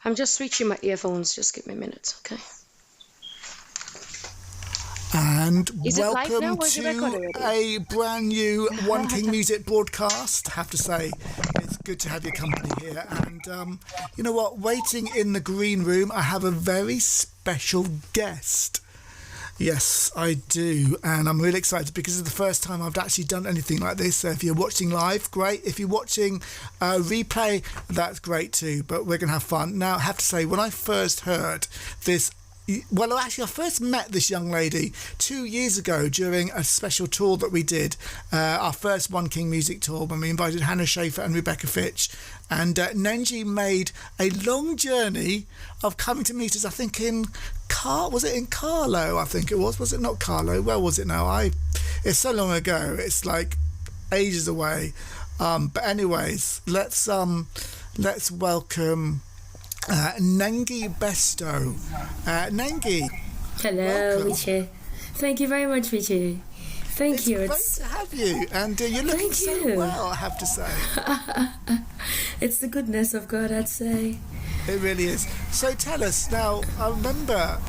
I'm just switching my earphones. Just give me a minute, okay? And Is it live now, welcome or is it recorded to already? a brand new One King Music broadcast. I have to say, it's good to have your company here. And you know what? Waiting in the green room, I have a very special guest. Yes, I do. And I'm really excited because it's the first time I've actually done anything like this. So if you're watching live, great. If you're watching replay, that's great too. But we're going to have fun. Now, I have to say, when I first heard this, well, actually, I first met this young lady 2 years ago during a special tour that we did, our first One King Music tour, when we invited Hannah Schaefer and Rebecca Fitch. And Nengi made a long journey of coming to meet us, I think in was it in Carlo? I think it was. Was it not Carlo? Where was it now? It's so long ago. It's like ages away. But anyways, let's welcome Nengi Benstowe. Nengi. Hello, welcome. Richie. Thank you very much, Richie. Thank you. It's great to have you, and you're looking so well, I have to say. It's the goodness of God, I'd say. It really is. So tell us now. I remember,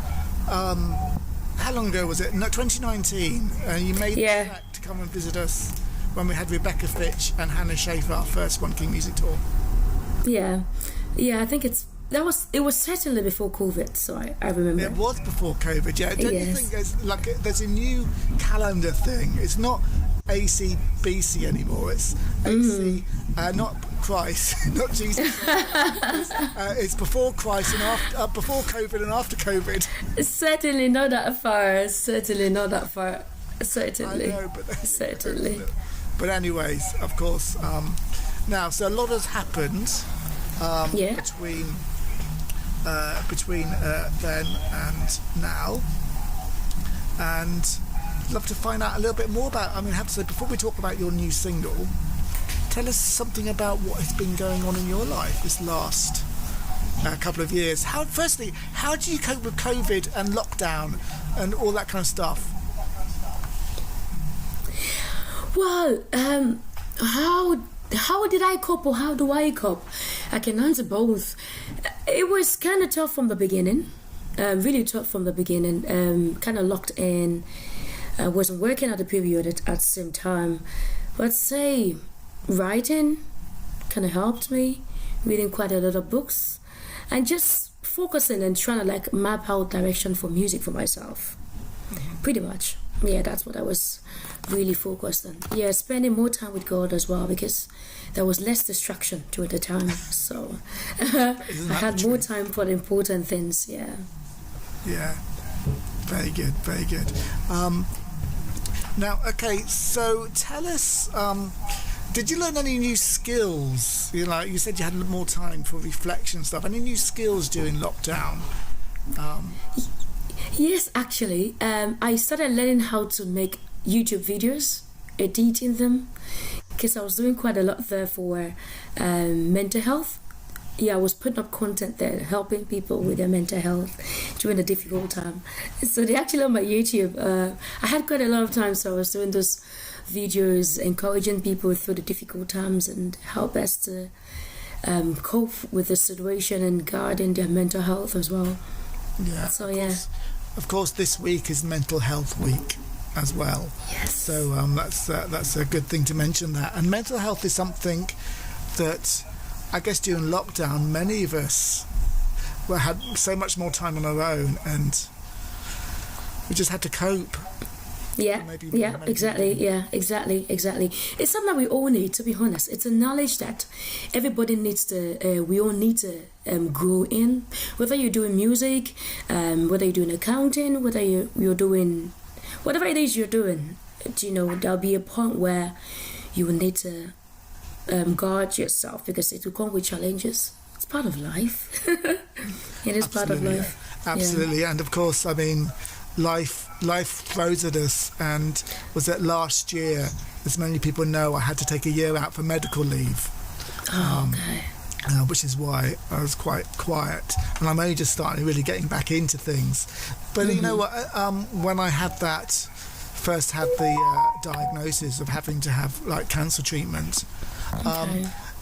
how long ago was it? No, 2019. You made the trek to come and visit us when we had Rebecca Fitch and Hannah Schaefer, our first One King Music tour. Yeah. I think it was certainly before COVID, so I remember. It was before COVID, yeah. Don't you think there's a new calendar thing? It's not AC/BC anymore. It's AC, not Christ, not Jesus. It's before Christ and after, before COVID and after COVID. Certainly not that far. Certainly not that far. Certainly. I know, but certainly. But anyways, of course. Now, so a lot has happened between then and now, and I'd love to find out a little bit more about. I mean, I have to say, before we talk about your new single, tell us something about what has been going on in your life this last couple of years. Firstly, how do you cope with COVID and lockdown and all that kind of stuff? Well, how did I cope, or how do I cope? I can answer both. It was kind of tough from the beginning, really tough from the beginning, kind of locked in. I wasn't working at the period at the same time. But say, writing kind of helped me, reading quite a lot of books, and just focusing and trying to map out direction for music for myself. Pretty much. Yeah, that's what I was really focused on. Yeah, spending more time with God as well, because there was less distraction during the time. So I had more time for the important things. Yeah. Very good, very good. Now, okay, so tell us, did you learn any new skills? You said you had more time for reflection and stuff. Any new skills during lockdown? Yes, actually, I started learning how to make YouTube videos, editing them, because I was doing quite a lot there for mental health. Yeah, I was putting up content there, helping people with their mental health during a difficult time. So they actually on my YouTube, I had quite a lot of time, so I was doing those videos, encouraging people through the difficult times and how best to cope with the situation and guarding their mental health as well. Yeah. So yeah. Of course, this week is Mental Health Week as well. Yes. So that's a good thing to mention that. And mental health is something that I guess during lockdown, many of us had so much more time on our own, and we just had to cope. Exactly. It's something that we all need, to be honest. It's a knowledge that everybody needs to, we all need to grow in. Whether you're doing music, whether you're doing accounting, whether you're doing, whatever it is you're doing, there'll be a point where you will need to guard yourself, because it will come with challenges. It's part of life. It is part of life. Absolutely. Yeah. And of course, I mean, life throws at us, and was it last year, as many people know, I had to take a year out for medical leave. Okay. Which is why I was quite quiet, and I'm only just starting really getting back into things. But you know what, when I had the diagnosis of having to have cancer treatment,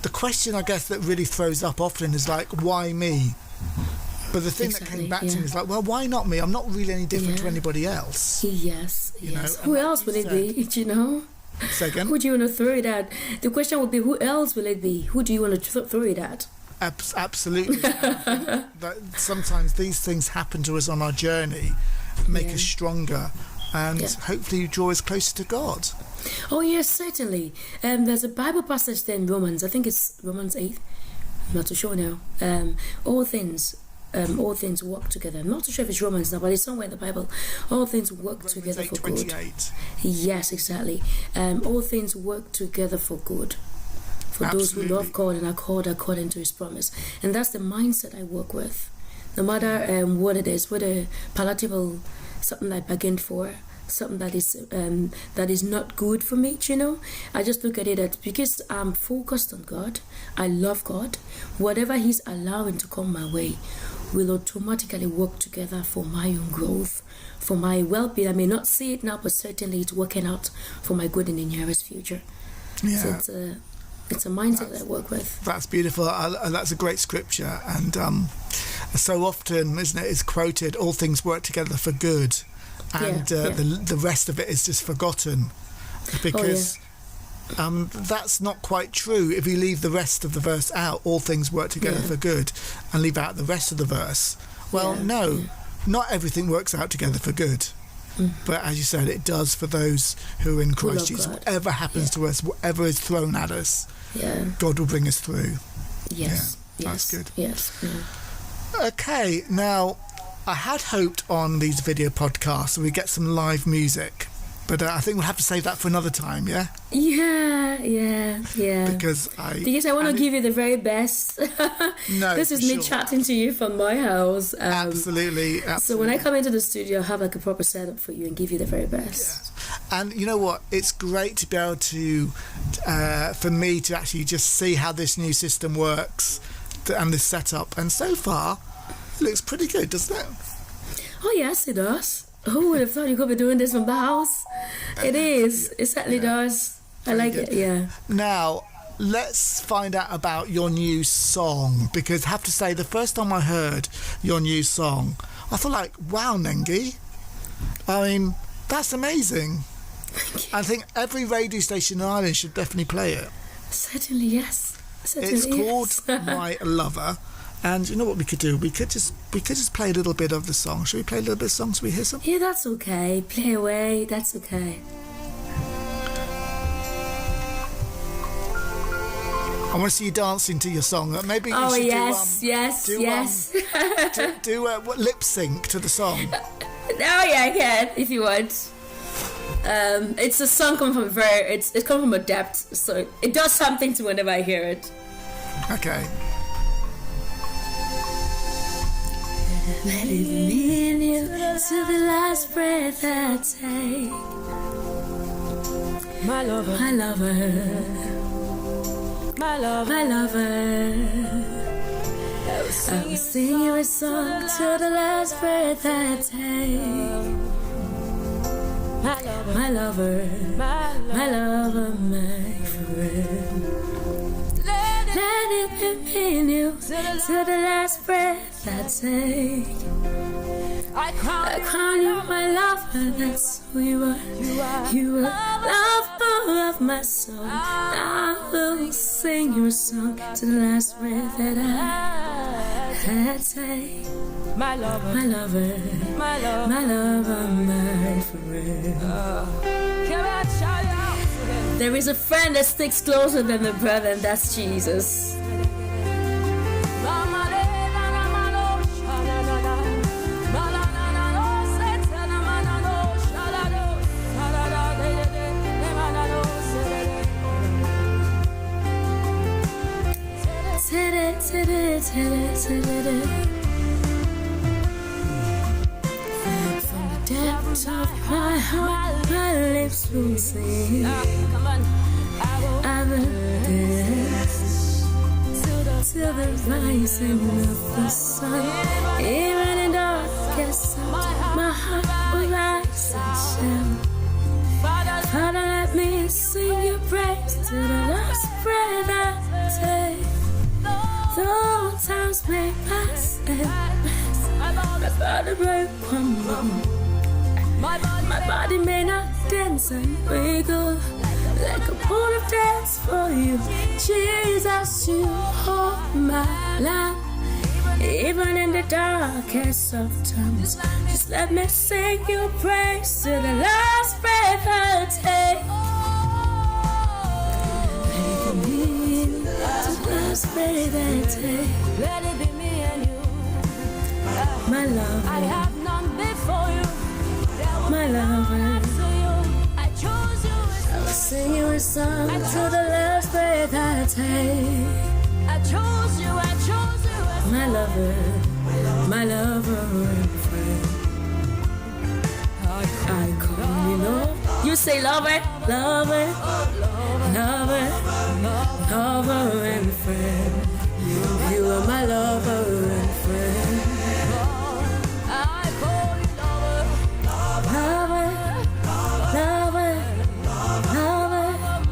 the question, I guess, that really throws up often is like, why me? But the thing that came back to me is like, well, why not me? I'm not really any different to anybody else. Yes. You know, who else will it be? Do you know? Say again? Who do you want to throw it at? The question would be, who else will it be? Who do you want to throw it at? Absolutely. That sometimes these things happen to us on our journey, make us stronger, and hopefully draw us closer to God. Oh yes, certainly. There's a Bible passage there in Romans. I think it's Romans 8. I'm not too sure now. All things work together. I'm not too sure if it's Romans now, but it's somewhere in the Bible. All things work together for good. Yes, exactly. All things work together for good. For those who love God and are called according to His promise. And that's the mindset I work with. No matter what it is, whether palatable, something I bargained for, something that is not good for me, you know, I just look at it as, because I'm focused on God, I love God, whatever He's allowing to come my way will automatically work together for my own growth, for my well-being. I may not see it now, but certainly it's working out for my good in the nearest future. So it's a mindset that I work with. That's beautiful. That's a great scripture, and so often, isn't it, is quoted, all things work together for good, and the rest of it is just forgotten, because that's not quite true. If you leave the rest of the verse out, all things work together for good, and leave out the rest of the verse, not everything works out together for good. But as you said, it does for those who are in Christ Jesus. Whatever happens to us, whatever is thrown at us, God will bring us through. That's good. Okay, now I had hoped on these video podcasts we get some live music, but I think we'll have to save that for another time. Because I want to give you the very best. No, this is me chatting to you from my house. Absolutely. So when I come into the studio, I'll have like a proper setup for you and give you the very best. And you know what? It's great to be able to, for me to actually just see how this new system works and this setup. And so far, it looks pretty good, doesn't it? Oh yes, it does. Who would have thought you could be doing this from the house? It is. It certainly does. I like it, Now, let's find out about your new song, because I have to say, the first time I heard your new song, I thought like, wow, Nengi. I mean, that's amazing. I think every radio station in Ireland should definitely play it. Certainly, yes. It's called My Lover. And you know what we could do? We could just play a little bit of the song. Should we play a little bit of the song so we hear some? Yeah, that's okay. Play away. That's okay. I want to see you dancing to your song. Maybe you should do lip sync to the song. I can if you want. It's a song coming from it comes from a depth, so it does something to whenever I hear it. Okay. Let it be in you till the last breath I take. My lover, my lover, my lover, my lover. I will sing you a song till the last breath I take. My lover, my lover, my friend. Let it be in you till the last breath I take. I crown you my lover, that's who you are. You are lover of my soul. I will sing you a song till the last breath that I take. My lover, my lover, my lover, my lover, my friend. There is a friend that sticks closer than a brother, and that's Jesus. From the depths of my heart, my lips will sing. I will dance till the rising of the sun. Even in darkest hours, my heart will rise and shout. Father, let me sing your praise till the last breath I take. Though times may pass and my body may crumble, my body may not dance and wiggle like a pole of dance for you. Jesus, you hold my life. Even in the darkest of times, just let me sing your praise to the last breath I take. Let it be me, to the last breath I take. Let it be me and you, my love. I have none before you, my lover. I chose you. I will sing you a song to the last breath I take. I chose you, I chose you. My lover and friend. I call you love. You say lover, lover, lover, lover and friend. You are my lover and friend. I call you lover, lover, lover, lover,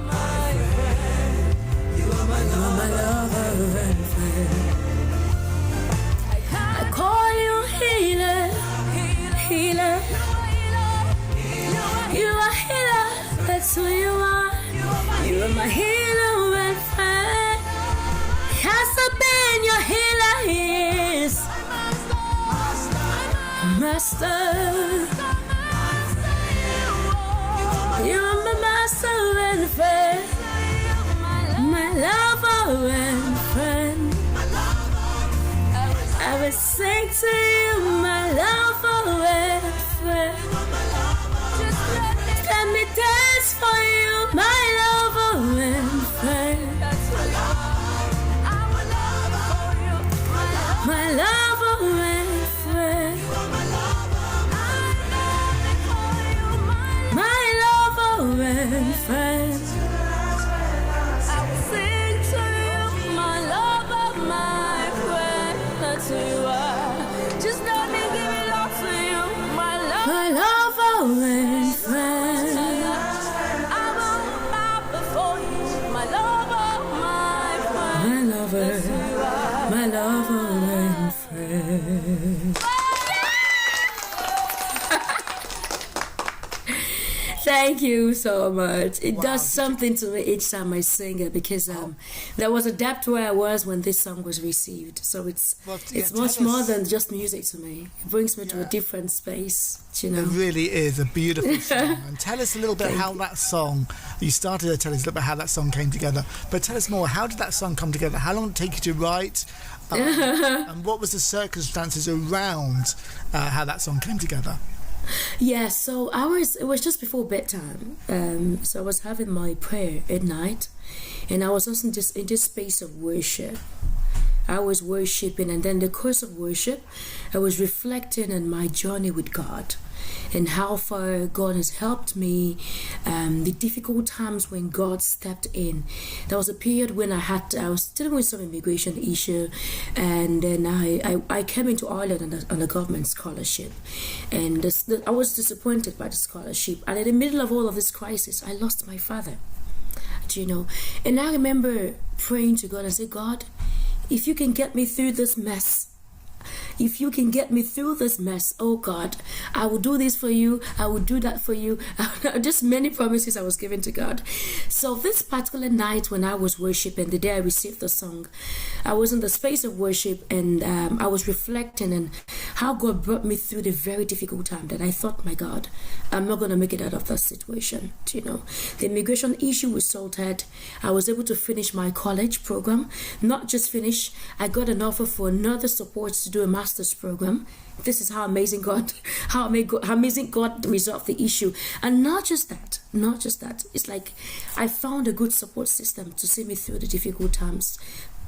my friend. You are my lover and friend. Call you healer, healer. You are healer, that's who you are. You are my healer and friend. Has been your healer, he is master. You are my master and friend, my lover and friend. I will sing to you, my lover and friend. Let me dance for you, my lover and friend. My lover and friend. My lover and friend. I will sing to you, my lover, my friend. That's who you are. Just let me give it all to you, my lover. My lover and friend. I will bow before you, my lover, my friend. My lover, my lover and friend. Thank you so much. It does something to me each time I sing it, because there was a depth where I was when this song was received. So it's much more than just music to me. It brings me to a different space, you know. It really is a beautiful song. And tell us a little bit how that song, you started to tell us a little bit how that song came together. But tell us more, how did that song come together? How long did it take you to write? And what was the circumstances around how that song came together? Yeah, so it was just before bedtime. So I was having my prayer at night, and I was also in this space of worship. I was worshiping, and then the course of worship, I was reflecting on my journey with God and how far God has helped me, the difficult times when God stepped in. There was a period when I was dealing with some immigration issue, and then I came into Ireland on a government scholarship, and I was disappointed by the scholarship. And in the middle of all of this crisis, I lost my father, you know. And I remember praying to God and say, God, if you can get me through this mess, if you can get me through this mess, oh God, I will do this for you, I will do that for you. Just many promises I was giving to God. So this particular night when I was worshiping, the day I received the song, I was in the space of worship, and I was reflecting on how God brought me through the very difficult time that I thought, my God, I'm not going to make it out of that situation. You know, the immigration issue was sorted. I was able to finish my college program. Not just finish, I got an offer for another support to do a master's program. This is how amazing God resolved the issue. And not just that. It's like I found a good support system to see me through the difficult times.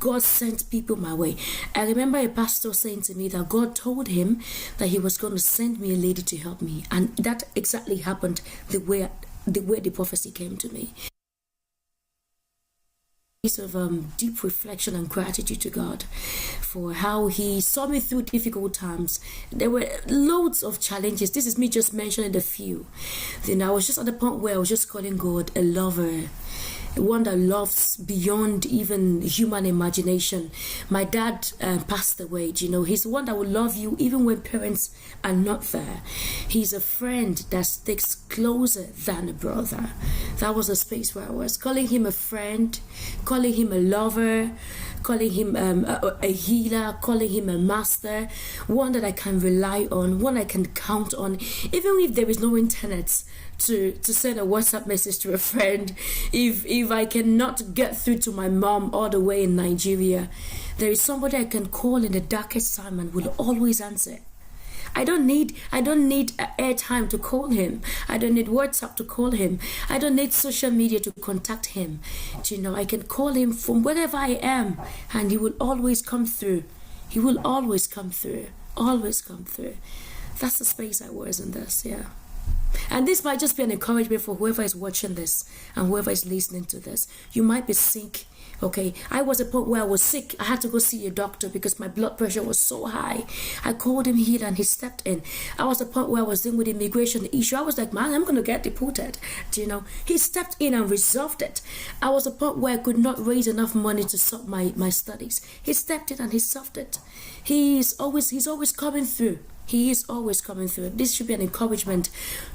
God sent people my way. I remember a pastor saying to me that God told him that he was going to send me a lady to help me. And that exactly happened the way the prophecy came to me. Of deep reflection and gratitude to God for how he saw me through difficult times. There were loads of challenges. This is me just mentioning a few. Then I was just at the point where I was just calling God a lover one that loves beyond even human imagination. My dad passed away, he's the one that will love you even when parents are not there. He's a friend that sticks closer than a brother. That was a space where I was calling him a friend, calling him a lover, calling him a healer, calling him a master, one that I can rely on, one I can count on, even if there is no internet to send a WhatsApp message to a friend. If I cannot get through to my mom all the way in Nigeria, there is somebody I can call in the darkest time and will always answer. I don't need airtime to call him. I don't need WhatsApp to call him. I don't need social media to contact him. I can call him from wherever I am, and he will always come through. He will always come through. Always come through. That's the space I was in this, yeah. And this might just be an encouragement for whoever is watching this and whoever is listening to this. You might be sick. Okay, I was at a point where I was sick. I had to go see a doctor because my blood pressure was so high. I called him here and he stepped in. I was at a point where I was dealing with immigration issue. I was like, man, I'm going to get deported. He stepped in and resolved it. I was at a point where I could not raise enough money to stop my studies. He stepped in and he solved it. He's always coming through. He is always coming through. This should be an encouragement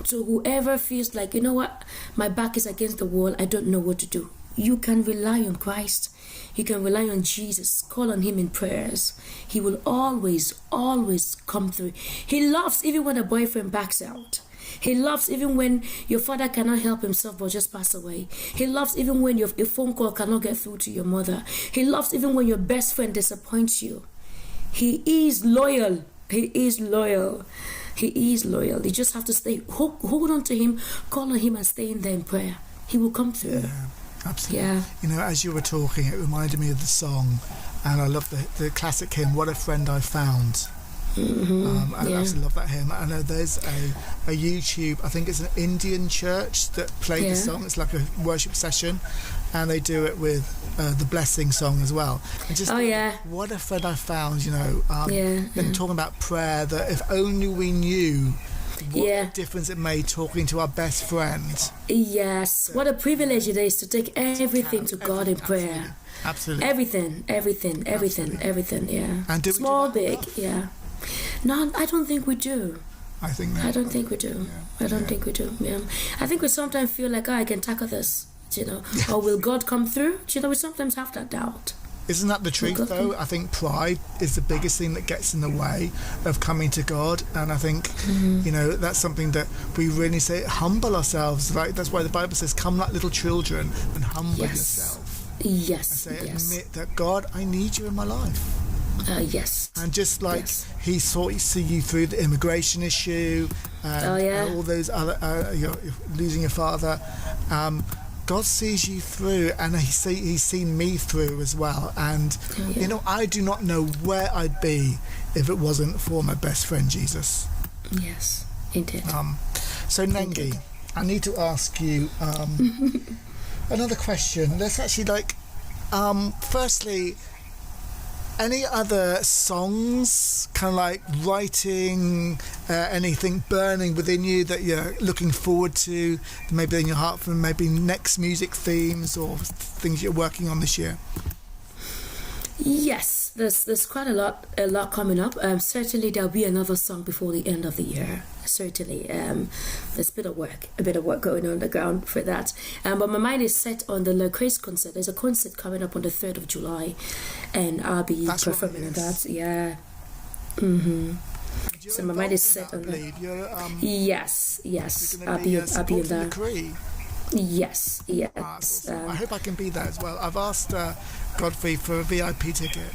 to whoever feels like, you know what, my back is against the wall. I don't know what to do. You can rely on Christ. You can rely on Jesus. Call on him in prayers. He will always, always come through. He loves even when a boyfriend backs out. He loves even when your father cannot help himself but just pass away. He loves even when your phone call cannot get through to your mother. He loves even when your best friend disappoints you. He is loyal. He is loyal. He is loyal. You just have to hold on to him, call on him and stay in there in prayer. He will come through. Yeah, absolutely. Yeah. As you were talking, it reminded me of the song, and I love the classic hymn, What a Friend I Found. I absolutely love that hymn. I know there's a YouTube, I think it's an Indian church that played the song. It's like a worship session, and they do it with the blessing song as well. And just what a friend I found, and talking about prayer, that if only we knew what difference it made talking to our best friend. Yes, what a privilege it is to take everything to God in prayer. Absolutely. Everything, yeah. And do small, we do big, yeah. No, I don't think we do. I don't think we do. I don't think we do. Yeah. I think we sometimes feel like, I can tackle this, or will God come through? We sometimes have that doubt. Isn't that the truth, though? I think pride is the biggest thing that gets in the way of coming to God. And I think, that's something that we really say, humble ourselves, right? That's why the Bible says, come like little children and humble yourself. Yes. And say, admit that, God, I need you in my life. Yes. And just like he saw you through the immigration issue and all those other, you're losing your father, God sees you through, and he's seen me through as well. And I do not know where I'd be if it wasn't for my best friend Jesus. Yes, indeed. So Nengi, I need to ask you another question. Let's actually firstly, any other songs, kind of like writing, anything burning within you that you're looking forward to, maybe in your heart, for maybe next music themes or things you're working on this year? Yes, there's quite a lot coming up. Certainly there'll be another song before the end of the year. Certainly, there's a bit of work going on the ground for that. But my mind is set on the Le Craze concert. There's a concert coming up on the 3rd of July, and I'll be performing on that. Yeah. So my mind is set on that. Yes. I'll be in that. Yes. Awesome. I hope I can be there as well. I've asked Godfrey for a VIP ticket.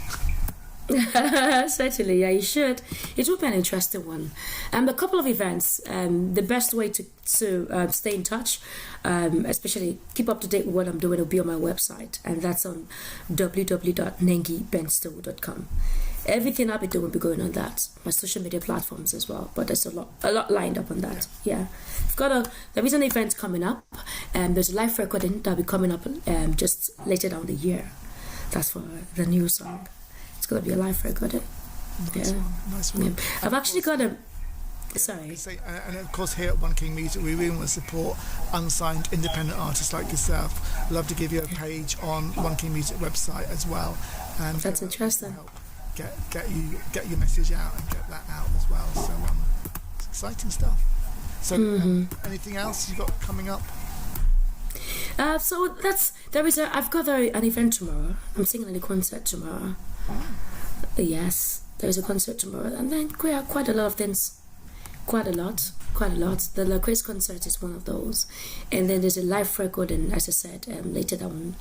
Certainly, yeah, you should. It will be an interesting one. A couple of events. The best way to stay in touch, especially keep up to date with what I'm doing, will be on my website, and that's on www.nengibenstowe.com. Everything I'll be doing will be going on that. My social media platforms as well, but there's a lot lined up on that. Yeah. There is an event coming up, and there's a live recording that'll be coming up just later down the year. That's for the new song. It's going to be a live recording. Nice one. Yeah. I've actually got Sorry. And of course, here at One King Music, we really want to support unsigned independent artists like yourself. I'd love to give you a page on One King Music website as well. And that's interesting. Help get your message out and get that out as well. So it's exciting stuff. So anything else you got coming up? So I've got an event tomorrow. I'm singing at a concert tomorrow. Yes, there's a concert tomorrow, and then quite a lot of things. Quite a lot. The La Grace concert is one of those, and then there's a live recording, as I said, later down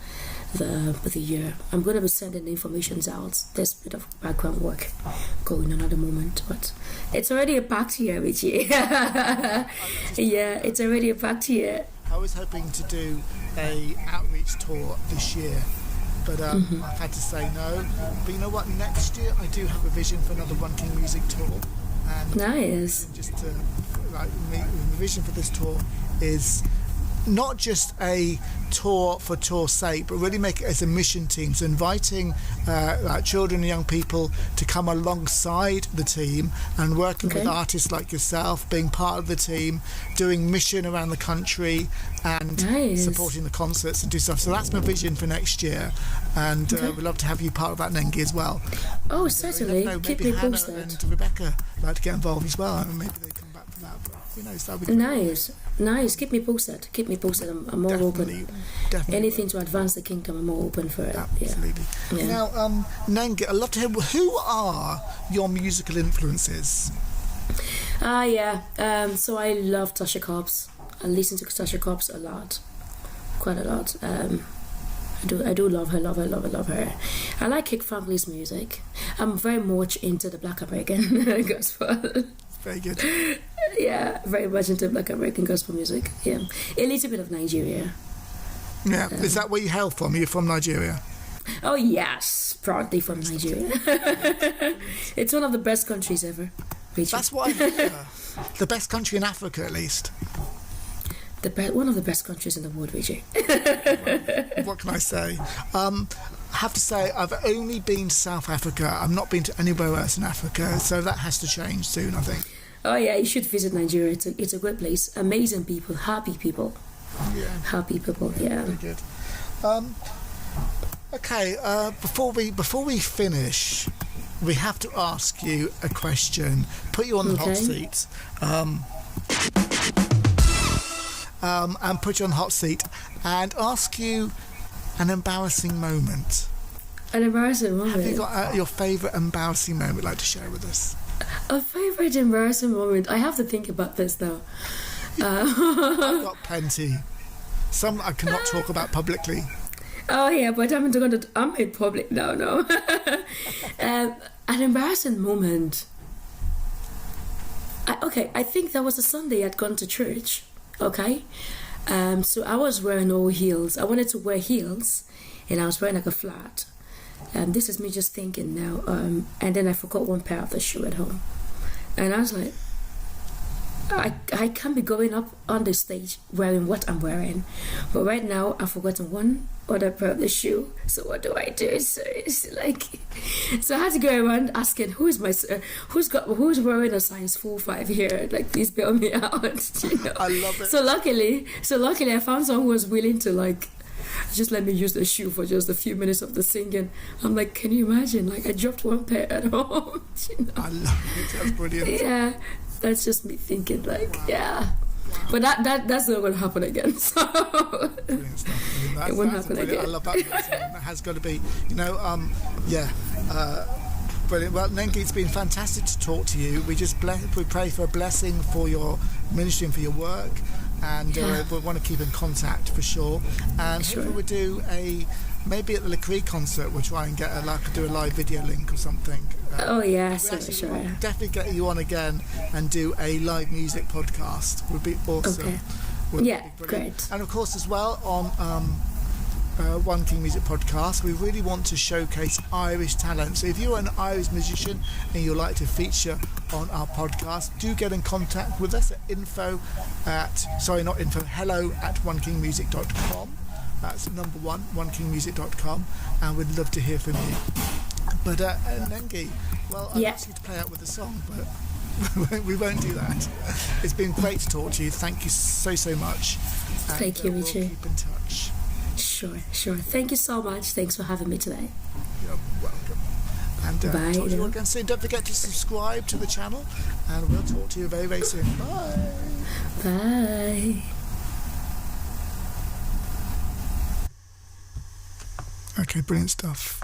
the year. I'm going to be sending the information out. There's a bit of background work going on at the moment, but it's already a packed year, Richie. Yeah, it's already a packed year. I was hoping to do a outreach tour this year, but I've had to say no. But you know what? Next year I do have a vision for another One King Music tour. And nice. Just to the vision for this tour is not just a tour for tour's sake, but really make it as a mission team. So inviting children and young people to come alongside the team and working with artists like yourself, being part of the team, doing mission around the country and supporting the concerts and do stuff. So that's my vision for next year, and we'd love to have you part of that, Nengi, as well. Oh, certainly. Keep me posted. And Rebecca like to get involved as well. I mean, maybe they come back for that. But, Nice. Keep me posted. I'm more open. Definitely. Anything to advance the kingdom, I'm more open for it. Absolutely. Yeah. Now, Nengi, I'd love to hear, who are your musical influences? So I love Tasha Cobbs. I listen to Tasha Cobbs a lot, quite a lot. I do love her. I like Kick Family's music. I'm very much into the Black American gospel. Very good. Yeah, very much into Black American gospel music. Yeah, a little bit of Nigeria. Yeah, is that where you hail from? Are you from Nigeria? Oh yes, proudly from Nigeria. It's one of the best countries ever. Richie. That's what I hear. The best country in Africa, at least. One of the best countries in the world, Richie. What can I say? I have to say, I've only been to South Africa. I've not been to anywhere else in Africa, so that has to change soon, I think. Oh yeah, you should visit Nigeria. It's a great place. Amazing people, happy people. Yeah. Happy people, yeah. Very good. Okay, before we finish, we have to ask you a question. Put you on the hot seat. And put you on the hot seat and ask you an embarrassing moment. An embarrassing moment? Have you got your favourite embarrassing moment you'd like to share with us? A favourite embarrassing moment? I have to think about this now. I've got plenty. Some I cannot talk about publicly. Oh yeah, but I'm in public now. No. An embarrassing moment. I think that was a Sunday I'd gone to church. Okay, so I was wearing all heels. I wanted to wear heels, and I was wearing like a flat. This is me just thinking now. And then I forgot one pair of the shoe at home, and I was like, I can't be going up on the stage wearing what I'm wearing. But right now, I've forgotten one other pair of the shoe. So what do I do? So I had to go around asking who's wearing a size 4-5 here. Like, please bail me out. You know? I love it. So luckily, I found someone who was willing to just let me use the shoe for just a few minutes of the singing. I'm like, can you imagine? Like, I dropped one pair at home. You know? I love it. That's brilliant. Yeah. That's just me thinking, yeah. But that's not going to happen again. So brilliant stuff. It won't happen again. I love that. That has got to be, brilliant. Well, Nengi, it's been fantastic to talk to you. We pray for a blessing for your ministry and for your work, and we want to keep in contact for sure. And sure. Hopefully we'll do maybe at the Lecree concert, we'll try and get do a live video link or something. Sure. We'll definitely get you on again and do a live music podcast. Would be awesome. Okay. Great. And of course, as well on One King Music podcast, we really want to showcase Irish talent. So if you're an Irish musician and you'd like to feature on our podcast, do get in contact with us at hello@onekingmusic.com. That's number 1, onekingmusic.com, and we'd love to hear from you. But Nengi, well, I'd ask you to play out with the song, but we won't do that. It's been great to talk to you. Thank you so much. And, Thank you, Richie. We'll keep in touch. Sure. Thank you so much. Thanks for having me today. You're welcome. And Bye. talk to you all again soon. Don't forget to subscribe to the channel, and we'll talk to you very, very soon. Bye. Bye. Okay, brilliant stuff.